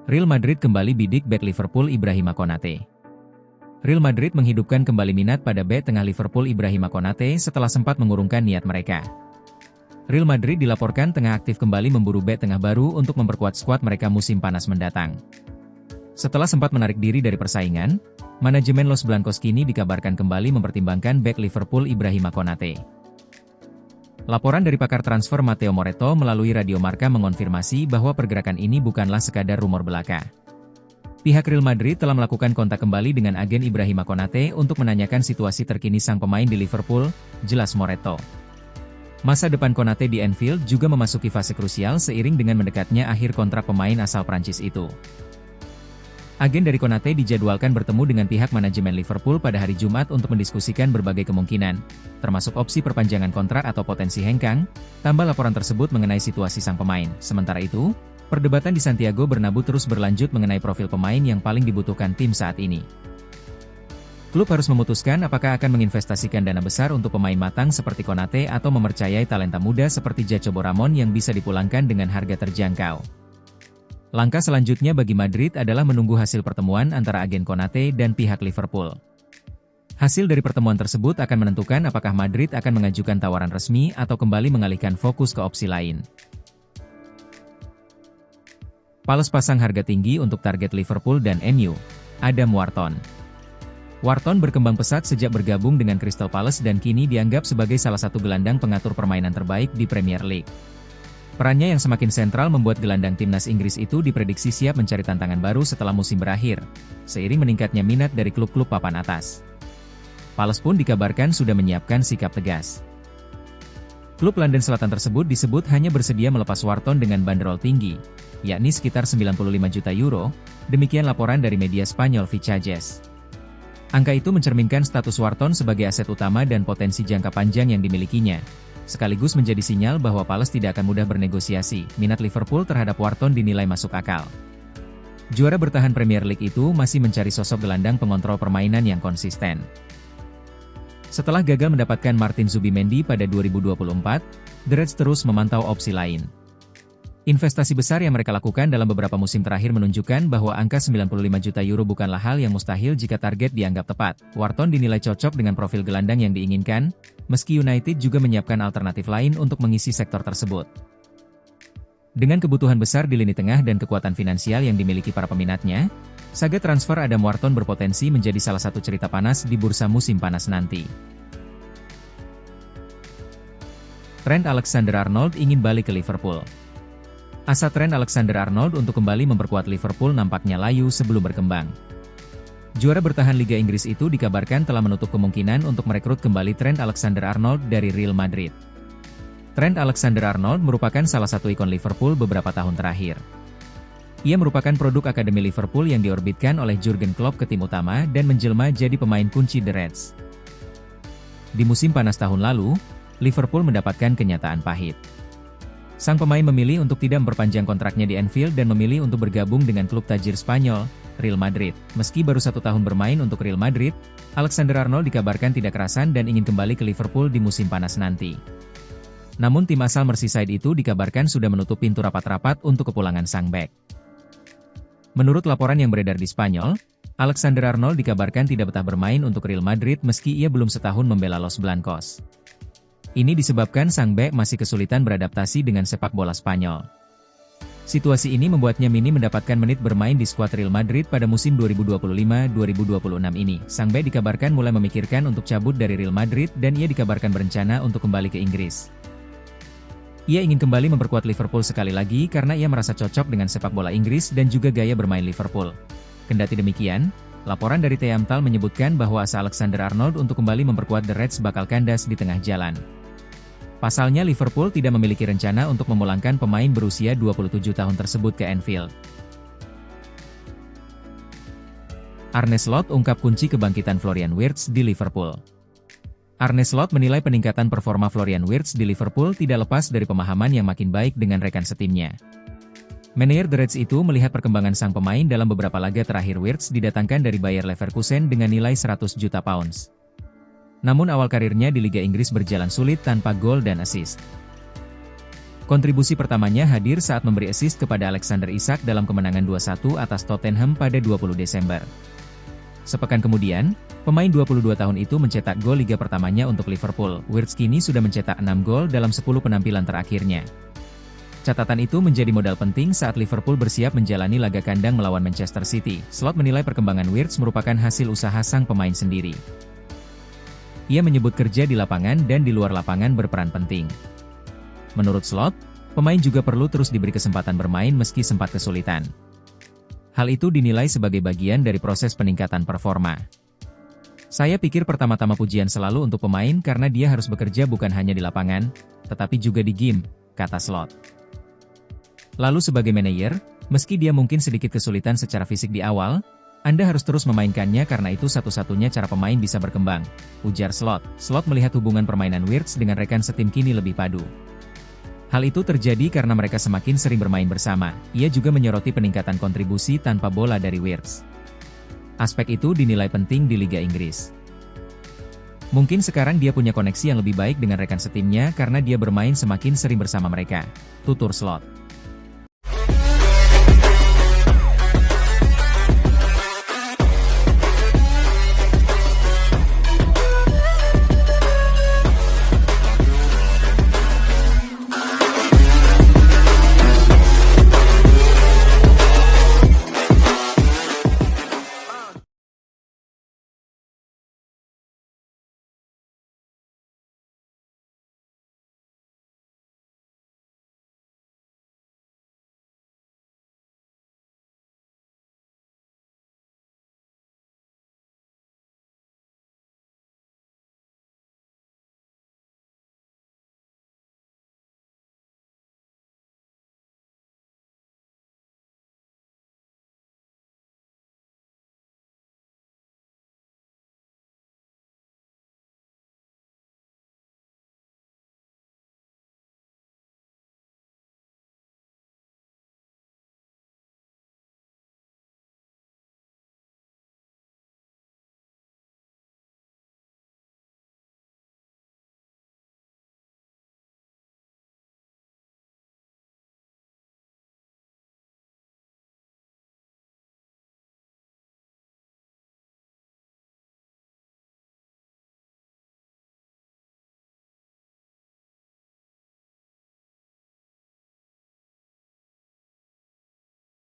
Real Madrid kembali bidik bek Liverpool Ibrahima Konate. Real Madrid menghidupkan kembali minat pada bek tengah Liverpool Ibrahima Konate setelah sempat mengurungkan niat mereka. Real Madrid dilaporkan tengah aktif kembali memburu bek tengah baru untuk memperkuat skuad mereka musim panas mendatang. Setelah sempat menarik diri dari persaingan, manajemen Los Blancos kini dikabarkan kembali mempertimbangkan bek Liverpool Ibrahima Konate. Laporan dari pakar transfer Matteo Moretto melalui Radio Marca mengonfirmasi bahwa pergerakan ini bukanlah sekadar rumor belaka. Pihak Real Madrid telah melakukan kontak kembali dengan agen Ibrahima Konate untuk menanyakan situasi terkini sang pemain di Liverpool, jelas Moretto. Masa depan Konate di Anfield juga memasuki fase krusial seiring dengan mendekatnya akhir kontrak pemain asal Prancis itu. Agen dari Konate dijadwalkan bertemu dengan pihak manajemen Liverpool pada hari Jumat untuk mendiskusikan berbagai kemungkinan, termasuk opsi perpanjangan kontrak atau potensi hengkang, tambah laporan tersebut mengenai situasi sang pemain. Sementara itu, perdebatan di Santiago Bernabeu terus berlanjut mengenai profil pemain yang paling dibutuhkan tim saat ini. Klub harus memutuskan apakah akan menginvestasikan dana besar untuk pemain matang seperti Konate atau mempercayai talenta muda seperti Jacobo Ramon yang bisa dipulangkan dengan harga terjangkau. Langkah selanjutnya bagi Madrid adalah menunggu hasil pertemuan antara agen Konate dan pihak Liverpool. Hasil dari pertemuan tersebut akan menentukan apakah Madrid akan mengajukan tawaran resmi atau kembali mengalihkan fokus ke opsi lain. Palace pasang harga tinggi untuk target Liverpool dan MU, Adam Wharton. Wharton berkembang pesat sejak bergabung dengan Crystal Palace dan kini dianggap sebagai salah satu gelandang pengatur permainan terbaik di Premier League. Perannya yang semakin sentral membuat gelandang timnas Inggris itu diprediksi siap mencari tantangan baru setelah musim berakhir, seiring meningkatnya minat dari klub-klub papan atas. Palace pun dikabarkan sudah menyiapkan sikap tegas. Klub London Selatan tersebut disebut hanya bersedia melepas Wharton dengan banderol tinggi, yakni sekitar 95 juta euro, demikian laporan dari media Spanyol Fichajes. Angka itu mencerminkan status Wharton sebagai aset utama dan potensi jangka panjang yang dimilikinya, sekaligus menjadi sinyal bahwa Palace tidak akan mudah bernegosiasi. Minat Liverpool terhadap Wharton dinilai masuk akal. Juara bertahan Premier League itu masih mencari sosok gelandang pengontrol permainan yang konsisten. Setelah gagal mendapatkan Martin Zubimendi pada 2024, The Reds terus memantau opsi lain. Investasi besar yang mereka lakukan dalam beberapa musim terakhir menunjukkan bahwa angka 95 juta euro bukanlah hal yang mustahil jika target dianggap tepat. Wharton dinilai cocok dengan profil gelandang yang diinginkan, meski United juga menyiapkan alternatif lain untuk mengisi sektor tersebut. Dengan kebutuhan besar di lini tengah dan kekuatan finansial yang dimiliki para peminatnya, saga transfer Adam Wharton berpotensi menjadi salah satu cerita panas di bursa musim panas nanti. Trent Alexander-Arnold ingin balik ke Liverpool. Asa Trent Alexander-Arnold untuk kembali memperkuat Liverpool nampaknya layu sebelum berkembang. Juara bertahan Liga Inggris itu dikabarkan telah menutup kemungkinan untuk merekrut kembali Trent Alexander-Arnold dari Real Madrid. Trent Alexander-Arnold merupakan salah satu ikon Liverpool beberapa tahun terakhir. Ia merupakan produk akademi Liverpool yang diorbitkan oleh Jurgen Klopp ke tim utama dan menjelma jadi pemain kunci The Reds. Di musim panas tahun lalu, Liverpool mendapatkan kenyataan pahit. Sang pemain memilih untuk tidak memperpanjang kontraknya di Anfield dan memilih untuk bergabung dengan klub tajir Spanyol, Real Madrid. Meski baru 1 tahun bermain untuk Real Madrid, Alexander-Arnold dikabarkan tidak kerasan dan ingin kembali ke Liverpool di musim panas nanti. Namun tim asal Merseyside itu dikabarkan sudah menutup pintu rapat-rapat untuk kepulangan sang bek. Menurut laporan yang beredar di Spanyol, Alexander-Arnold dikabarkan tidak betah bermain untuk Real Madrid meski ia belum setahun membela Los Blancos. Ini disebabkan sang bek masih kesulitan beradaptasi dengan sepak bola Spanyol. Situasi ini membuatnya minim mendapatkan menit bermain di skuad Real Madrid pada musim 2025-2026 ini. Sang bek dikabarkan mulai memikirkan untuk cabut dari Real Madrid dan ia dikabarkan berencana untuk kembali ke Inggris. Ia ingin kembali memperkuat Liverpool sekali lagi karena ia merasa cocok dengan sepak bola Inggris dan juga gaya bermain Liverpool. Kendati demikian, laporan dari TheAmtal menyebutkan bahwa asa Alexander-Arnold untuk kembali memperkuat The Reds bakal kandas di tengah jalan. Pasalnya Liverpool tidak memiliki rencana untuk memulangkan pemain berusia 27 tahun tersebut ke Anfield. Arne Slot ungkap kunci kebangkitan Florian Wirtz di Liverpool. Arne Slot menilai peningkatan performa Florian Wirtz di Liverpool tidak lepas dari pemahaman yang makin baik dengan rekan setimnya. Manajer The Reds itu melihat perkembangan sang pemain dalam beberapa laga terakhir. Wirtz didatangkan dari Bayer Leverkusen dengan nilai 100 juta pounds. Namun awal karirnya di Liga Inggris berjalan sulit tanpa gol dan assist. Kontribusi pertamanya hadir saat memberi assist kepada Alexander Isak dalam kemenangan 2-1 atas Tottenham pada 20 Desember. Sepekan kemudian, pemain 22 tahun itu mencetak gol liga pertamanya untuk Liverpool. Wirtz kini sudah mencetak 6 gol dalam 10 penampilan terakhirnya. Catatan itu menjadi modal penting saat Liverpool bersiap menjalani laga kandang melawan Manchester City. Slot menilai perkembangan Wirtz merupakan hasil usaha sang pemain sendiri. Ia menyebut kerja di lapangan dan di luar lapangan berperan penting. Menurut Slot, pemain juga perlu terus diberi kesempatan bermain meski sempat kesulitan. Hal itu dinilai sebagai bagian dari proses peningkatan performa. Saya pikir pertama-tama pujian selalu untuk pemain karena dia harus bekerja bukan hanya di lapangan, tetapi juga di game, kata Slot. Lalu sebagai manajer, meski dia mungkin sedikit kesulitan secara fisik di awal, Anda harus terus memainkannya karena itu satu-satunya cara pemain bisa berkembang, ujar Slot. Slot melihat hubungan permainan Wirtz dengan rekan setim kini lebih padu. Hal itu terjadi karena mereka semakin sering bermain bersama. Ia juga menyoroti peningkatan kontribusi tanpa bola dari Wirtz. Aspek itu dinilai penting di Liga Inggris. Mungkin sekarang dia punya koneksi yang lebih baik dengan rekan setimnya karena dia bermain semakin sering bersama mereka, tutur Slot.